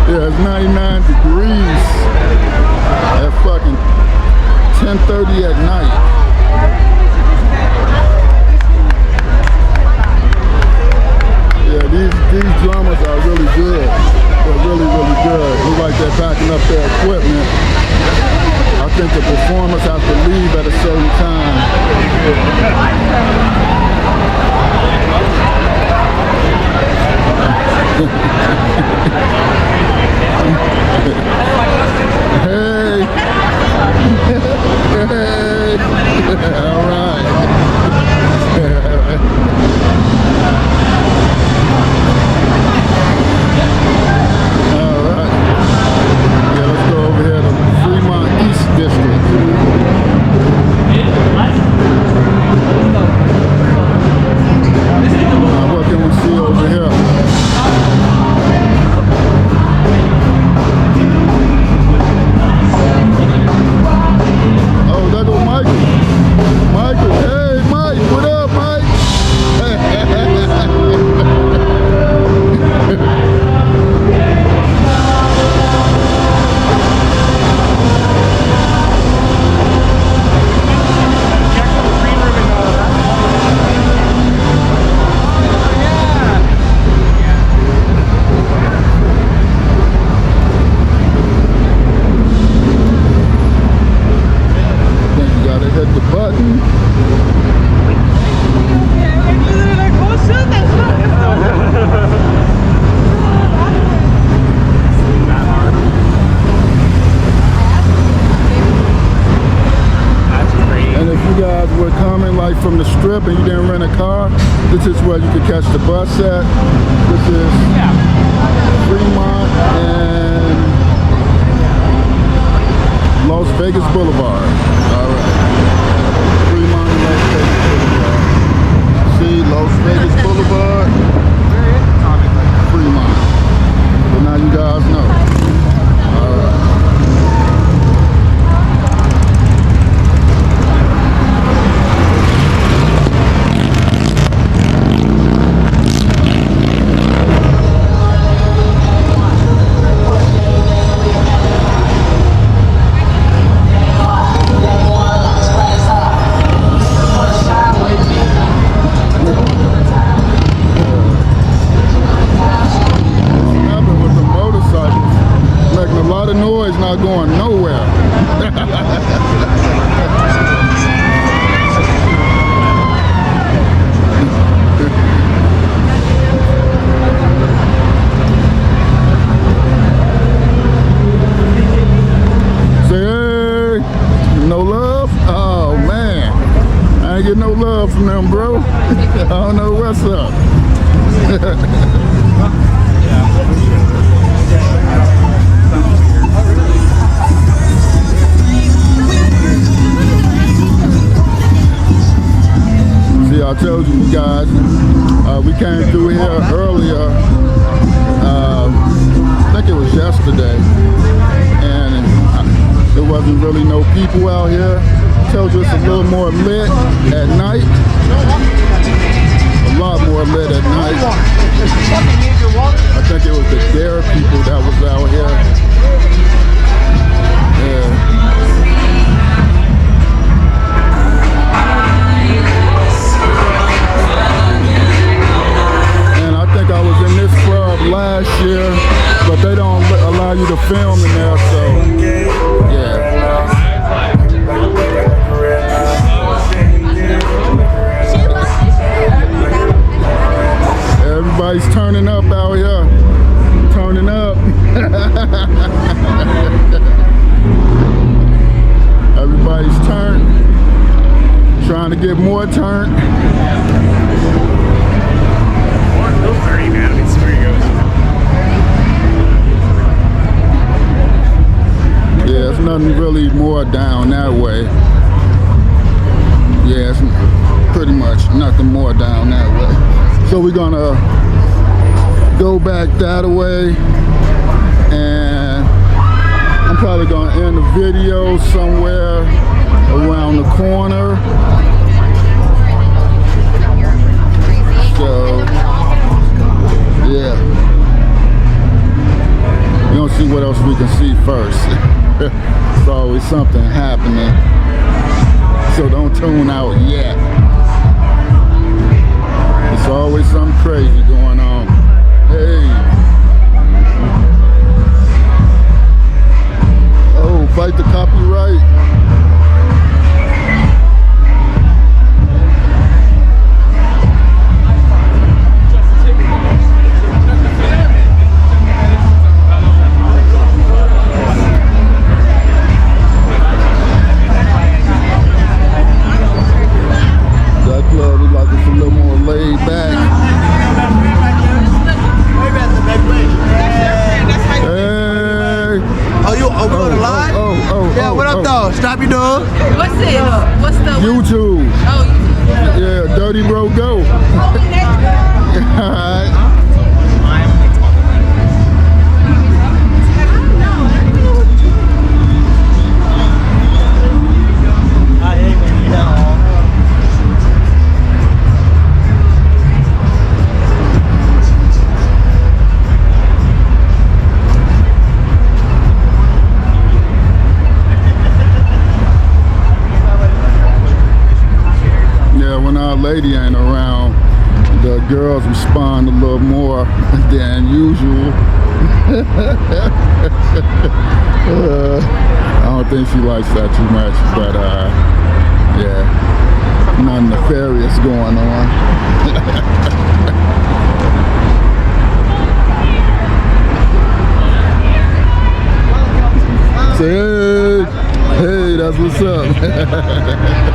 Yeah, it's 99 degrees at fucking 10:30 at night. Yeah, these drummers are really good. They're really, really good. Look like they're packing up their equipment. I think the performers have to leave at a certain time. Hey! Hey! All right. All right. Yeah, let's go over here to Fremont East District. What can we see over here? Oh, there goes Michael. Michael, hey Mike, what up, Mike? Hit the button. And if you guys were coming like from the strip and you didn't rent a car, this is where you could catch the bus at. This is Fremont and Las Vegas Boulevard. All right. Fremont and Las Vegas Boulevard. See, Las Vegas Boulevard, Fremont. So now you guys know. All right. Not going nowhere. Say hey, no love? Oh man, I ain't get no love from them, bro. I don't know what's up. See, I told you guys, we came through here earlier, I think it was yesterday, and there wasn't really no people out here. I told you it's a little more lit at night, a lot more lit at night. I think it was the Dare people that was out here. Yeah. I was in this club last year, but they don't allow you to film in there, so yeah. Everybody's turning up out here. Turning up. Everybody's turned. Trying to get more turned. Yeah, there's nothing really more down that way. Yeah, it's pretty much nothing more down that way. So we're gonna go back that way, and I'm probably gonna end the video somewhere around the corner. So else we can see first. It's always something happening. So don't tune out yet. It's always something crazy going on. Hey. Oh, fight the copyright. Stop your dog. What's this? What's the YouTube? Oh, YouTube. Yeah, Dirty Bro Go. Alright. When our lady ain't around, the girls respond a little more than usual. I don't think she likes that too much, but yeah, nothing nefarious going on. Say, hey, that's what's up.